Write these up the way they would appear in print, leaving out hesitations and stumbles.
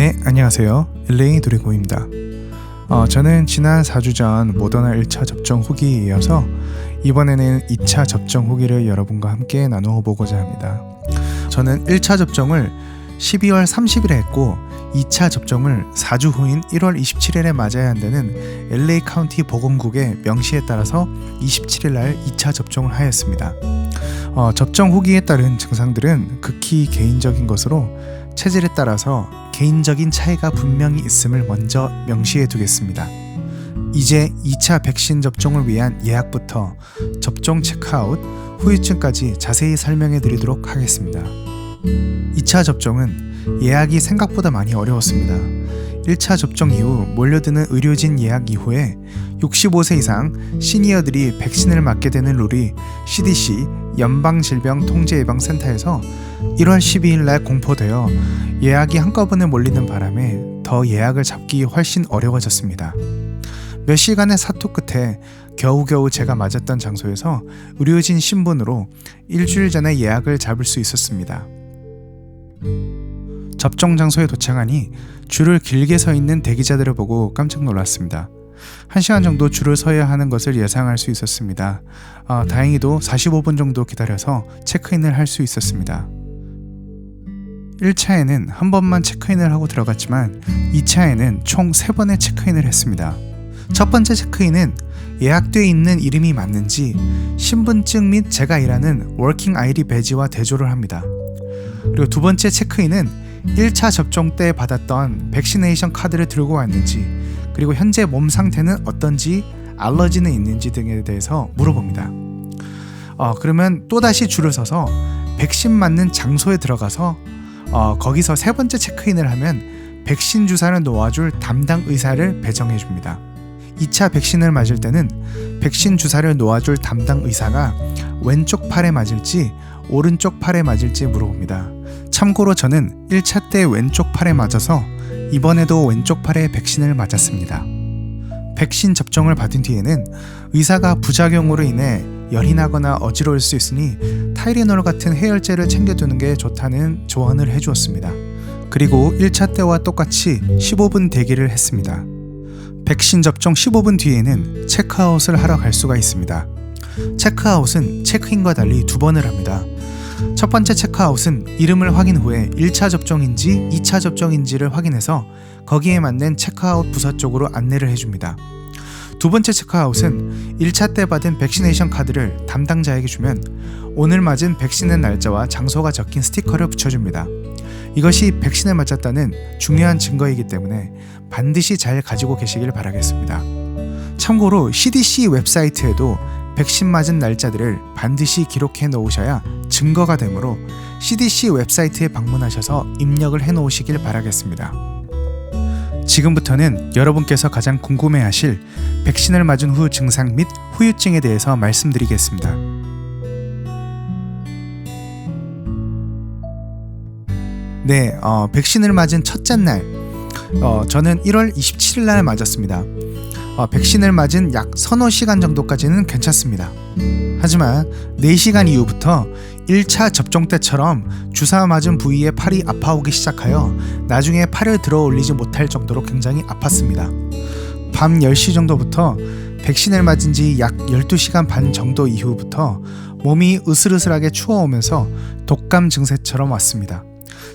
네, 안녕하세요. LA 누리고입니다. 저는 지난 4주 전 모더나 1차 접종 후기에 이어서 이번에는 2차 접종 후기를 여러분과 함께 나누어 보고자 합니다. 저는 1차 접종을 12월 30일에 했고 2차 접종을 4주 후인 1월 27일에 맞아야 한다는 LA 카운티 보건국의 명시에 따라서 27일 날 2차 접종을 하였습니다. 접종 후기에 따른 증상들은 극히 개인적인 것으로 체질에 따라서 개인적인 차이가 분명히 있음을 먼저 명시해 두겠습니다. 이제 2차 백신 접종을 위한 예약부터 접종 체크아웃, 후유증까지 자세히 설명해 드리도록 하겠습니다. 2차 접종은 예약이 생각보다 많이 어려웠습니다. 1차 접종 이후 몰려드는 의료진 예약 이후에 65세 이상 시니어들이 백신을 맞게 되는 룰이 CDC 연방질병통제예방센터에서 1월 12일 날 공포되어 예약이 한꺼번에 몰리는 바람에 더 예약을 잡기 훨씬 어려워졌습니다. 몇 시간의 사투 끝에 겨우겨우 제가 맞았던 장소에서 의료진 신분으로 일주일 전에 예약을 잡을 수 있었습니다. 접종 장소에 도착하니 줄을 길게 서 있는 대기자들을 보고 깜짝 놀랐습니다. 1시간 정도 줄을 서야 하는 것을 예상할 수 있었습니다. 다행히도 45분 정도 기다려서 체크인을 할 수 있었습니다. 1차에는 한 번만 체크인을 하고 들어갔지만 2차에는 총 3번의 체크인을 했습니다. 첫 번째 체크인은 예약되어 있는 이름이 맞는지 신분증 및 제가 일하는 워킹 ID 배지와 대조를 합니다. 그리고 두 번째 체크인은 1차 접종 때 받았던 백시네이션 카드를 들고 왔는지, 그리고 현재 몸 상태는 어떤지, 알러지는 있는지 등에 대해서 물어봅니다. 그러면 또다시 줄을 서서 백신 맞는 장소에 들어가서 거기서 세 번째 체크인을 하면 백신 주사를 놓아줄 담당 의사를 배정해 줍니다. 2차 백신을 맞을 때는 백신 주사를 놓아줄 담당 의사가 왼쪽 팔에 맞을지 오른쪽 팔에 맞을지 물어봅니다. 참고로 저는 1차 때 왼쪽 팔에 맞아서 이번에도 왼쪽 팔에 백신을 맞았습니다. 백신 접종을 받은 뒤에는 의사가 부작용으로 인해 열이 나거나 어지러울 수 있으니 타이레놀 같은 해열제를 챙겨두는 게 좋다는 조언을 해주었습니다. 그리고 1차 때와 똑같이 15분 대기를 했습니다. 백신 접종 15분 뒤에는 체크아웃을 하러 갈 수가 있습니다. 체크아웃은 체크인과 달리 2번을 합니다. 첫 번째 체크아웃은 이름을 확인 후에 1차 접종인지 2차 접종인지를 확인해서 거기에 맞는 체크아웃 부서 쪽으로 안내를 해줍니다. 두 번째 체크아웃은 1차 때 받은 백시네이션 카드를 담당자에게 주면 오늘 맞은 백신의 날짜와 장소가 적힌 스티커를 붙여줍니다. 이것이 백신을 맞았다는 중요한 증거이기 때문에 반드시 잘 가지고 계시길 바라겠습니다. 참고로 CDC 웹사이트에도 백신 맞은 날짜들을 반드시 기록해 놓으셔야 증거가 되므로 CDC 웹사이트에 방문하셔서 입력을 해 놓으시길 바라겠습니다. 지금부터는 여러분께서 가장 궁금해하실 백신을 맞은 후 증상 및 후유증에 대해서 말씀드리겠습니다. 네, 백신을 맞은 첫째 날, 저는 1월 27일 날 맞았습니다. 백신을 맞은 약 서너 시간 정도까지는 괜찮습니다. 하지만 4시간 이후부터 1차 접종 때처럼 주사 맞은 부위에 팔이 아파오기 시작하여 나중에 팔을 들어 올리지 못할 정도로 굉장히 아팠습니다. 밤 10시 정도부터 백신을 맞은 지 약 12시간 반 정도 이후부터 몸이 으슬으슬하게 추워오면서 독감 증세처럼 왔습니다.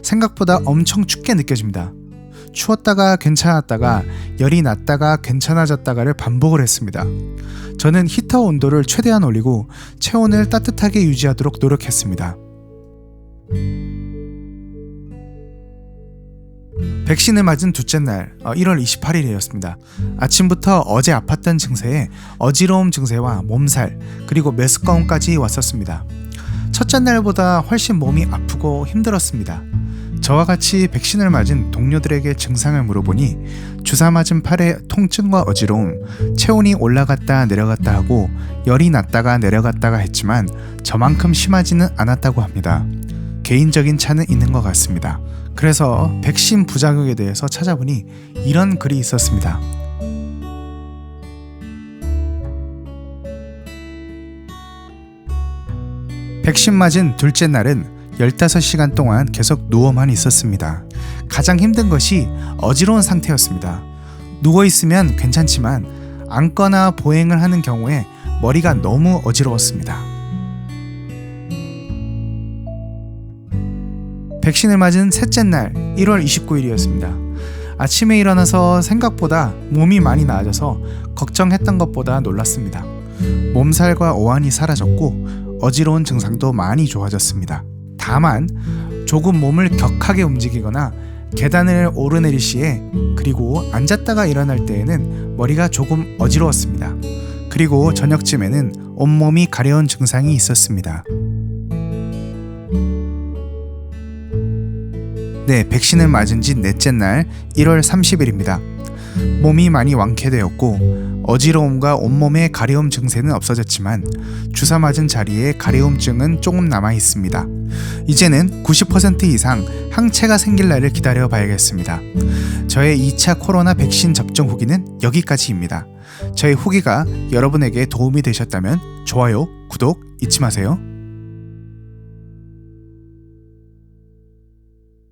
생각보다 엄청 춥게 느껴집니다. 추웠다가 괜찮았다가 열이 났다가 괜찮아졌다가를 반복을 했습니다. 저는 히터 온도를 최대한 올리고 체온을 따뜻하게 유지하도록 노력했습니다. 백신을 맞은 둘째 날 1월 28일이었습니다. 아침부터 어제 아팠던 증세에 어지러움 증세와 몸살 그리고 메스꺼움까지 왔었습니다. 첫째 날보다 훨씬 몸이 아프고 힘들었습니다. 저와 같이 백신을 맞은 동료들에게 증상을 물어보니 주사 맞은 팔에 통증과 어지러움, 체온이 올라갔다 내려갔다 하고 열이 났다가 내려갔다가 했지만 저만큼 심하지는 않았다고 합니다. 개인적인 차는 있는 것 같습니다. 그래서 백신 부작용에 대해서 찾아보니 이런 글이 있었습니다. 백신 맞은 둘째 날은 15시간 동안 계속 누워만 있었습니다. 가장 힘든 것이 어지러운 상태였습니다. 누워있으면 괜찮지만 앉거나 보행을 하는 경우에 머리가 너무 어지러웠습니다. 백신을 맞은 셋째 날 1월 29일이었습니다. 아침에 일어나서 생각보다 몸이 많이 나아져서 걱정했던 것보다 놀랐습니다. 몸살과 오한이 사라졌고 어지러운 증상도 많이 좋아졌습니다. 다만 조금 몸을 격하게 움직이거나 계단을 오르내릴 시에 그리고 앉았다가 일어날 때에는 머리가 조금 어지러웠습니다. 그리고 저녁쯤에는 온몸이 가려운 증상이 있었습니다. 네, 백신을 맞은 지 넷째 날 1월 30일입니다. 몸이 많이 완쾌되었고 어지러움과 온몸의 가려움 증세는 없어졌지만 주사 맞은 자리에 가려움증은 조금 남아 있습니다. 이제는 90% 이상 항체가 생길 날을 기다려 봐야겠습니다. 저의 2차 코로나 백신 접종 후기는 여기까지입니다. 저의 후기가 여러분에게 도움이 되셨다면 좋아요, 구독 잊지 마세요.